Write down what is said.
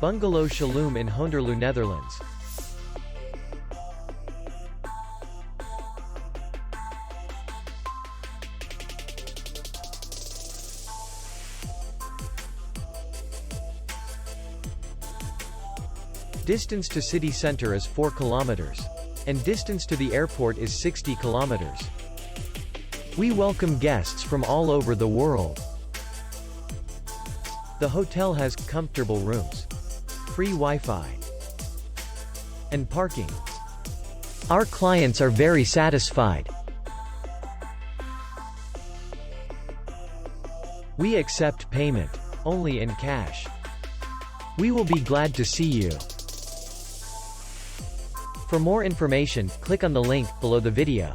Bungalow Sjaloom in Hoenderloo, Netherlands. Distance to city center is 4 kilometers. And distance to the airport is 60 kilometers. We welcome guests from all over the world. The hotel has comfortable rooms, free Wi-Fi, and parking. Our clients are very satisfied. We accept payment only in cash. We will be glad to see you. For more information, click on the link below the video.